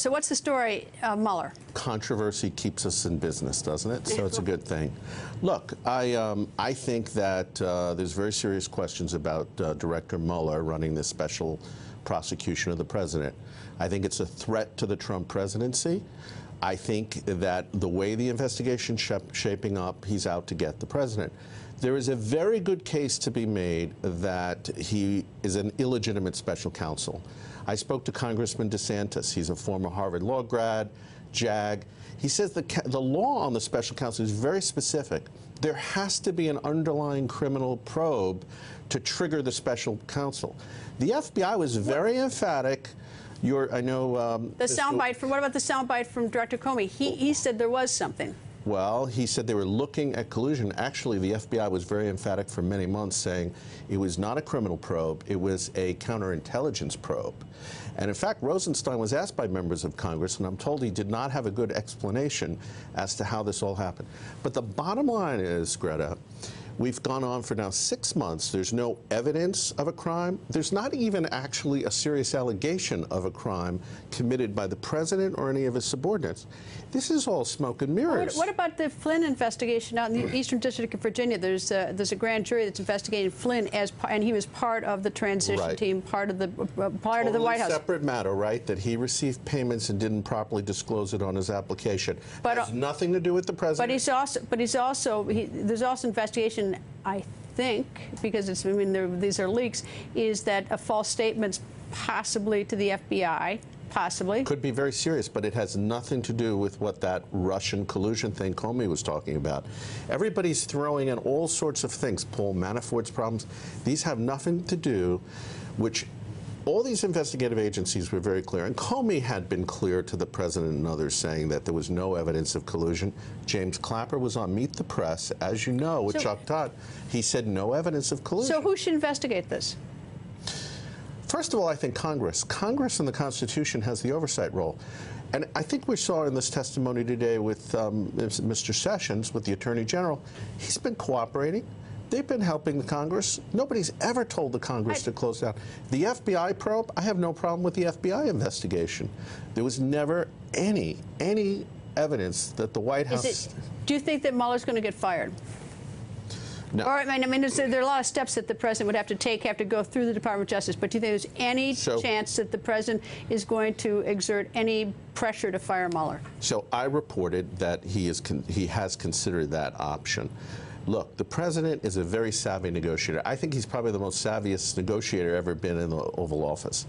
So what's the story of Mueller? Controversy keeps us in business, doesn't it? So it's a good thing. Look, I think that there's very serious questions about Director Mueller running this special prosecution of the president. I think it's a threat to the Trump presidency. I think that the way the investigation's shaping up, he's out to get the president. There is a very good case to be made that he is an illegitimate special counsel. I spoke to Congressman DeSantis. He's a former Harvard Law grad, JAG. He says the law on the special counsel is very specific. There has to be an underlying criminal probe to trigger the special counsel. The FBI was very emphatic. I know the soundbite from, what about the soundbite from Director Comey? He said there was something. Well, he said they were looking at collusion. Actually, the FBI was very emphatic for many months, saying it was not a criminal probe, it was a counterintelligence probe. And in fact, Rosenstein was asked by members of Congress, and I'm told he did not have a good explanation as to how this all happened. But the bottom line is, Greta, we've gone on for now 6 months. There's no evidence of a crime. There's not even actually a serious allegation of a crime committed by the president or any of his subordinates. This is all smoke and mirrors. What about the Flynn investigation out in the Eastern District of Virginia? There's a grand jury that's investigating Flynn and he was part of the transition team, part of the White House. Separate matter, right? That he received payments and didn't properly disclose it on his application. But it has nothing to do with the president. There's also investigation, I think, because it's, I mean, these are leaks, is that a false statement possibly to the FBI. Possibly. Could be very serious, but it has nothing to do with what that Russian collusion thing Comey was talking about. Everybody's throwing in all sorts of things. Paul Manafort's problems. These have nothing to do, which all these investigative agencies were very clear, and Comey had been clear to the president and others, saying that there was no evidence of collusion. James Clapper was on Meet the Press, as you know, with Chuck Todd. He said no evidence of collusion. So who should investigate this? First of all, I think Congress. Congress and the Constitution has the oversight role. And I think we saw in this testimony today with Mr. Sessions, with the Attorney General, he's been cooperating. They've been helping the Congress. Nobody's ever told the Congress to close down. The FBI probe, I have no problem with the FBI investigation. There was never any evidence that the White House... Do you think that Mueller's going to get fired? No. Or, I mean, there are a lot of steps that the president would have to go through the Department of Justice. But do you think there's any chance that the president is going to exert any pressure to fire Mueller? So I reported that he has considered that option. Look, the president is a very savvy negotiator. I think he's probably the most savviest negotiator ever been in the Oval Office.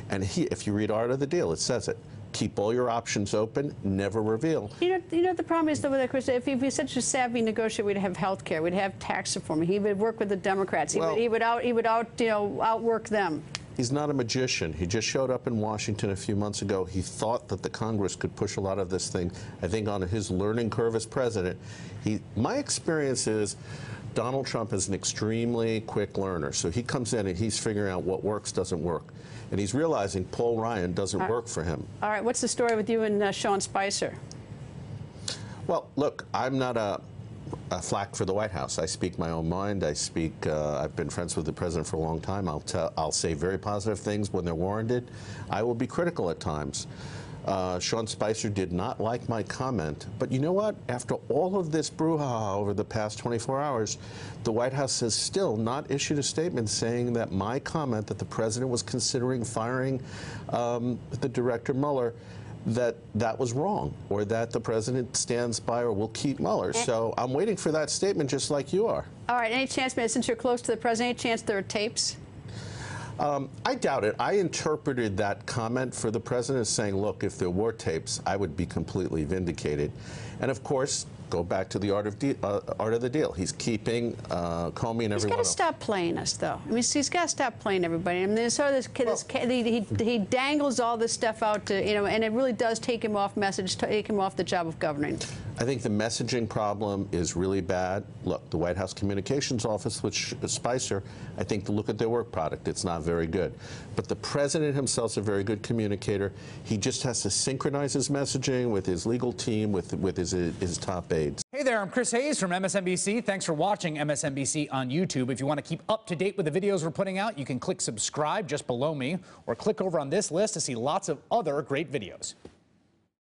And if you read Art of the Deal, it says it. Keep all your options open, never reveal. You know the problem is, though, with Chris, if he was such a savvy negotiator, we'd have health care, we'd have tax reform, he would work with the Democrats, he would outwork them. He's not a magician. He just showed up in Washington a few months ago. He thought that the Congress could push a lot of this thing, I think, on his learning curve as president. My experience is Donald Trump is an extremely quick learner. So he comes in and he's figuring out what works, doesn't work. And he's realizing Paul Ryan doesn't work for him. All right, what's the story with you and Sean Spicer? Well, look, I'm not a flack for the White House. I speak my own mind. I've been friends with the president for a long time. I'll say very positive things when they're warranted. I will be critical at times. Sean Spicer did not like my comment, but you know what? After all of this brouhaha over the past 24 hours, the White House has still not issued a statement saying that my comment that the president was considering firing the Director Mueller, that was wrong, or that the president stands by or will keep Mueller. So I'm waiting for that statement, just like you are. All right, any chance, since you're close to the president, any chance there are tapes? I doubt it. I interpreted that comment for the president as saying, look, if there were tapes, I would be completely vindicated. And of course, go back to the art of the deal. He's keeping Comey and everyone else. He's got to stop playing us, though. I mean, he's got to stop playing everybody. I mean, there's sort of he dangles all this stuff out to, and it really does take him off the job of governing. I think the messaging problem is really bad. Look, the White House Communications Office, which is Spicer, I think to look at their work product, it's not very good. But the president himself is a very good communicator. He just has to synchronize his messaging with his legal team, with his top aides. Hey there, I'm Chris Hayes from MSNBC. Thanks for watching MSNBC on YouTube. If you want to keep up to date with the videos we're putting out, you can click subscribe just below me, or click over on this list to see lots of other great videos.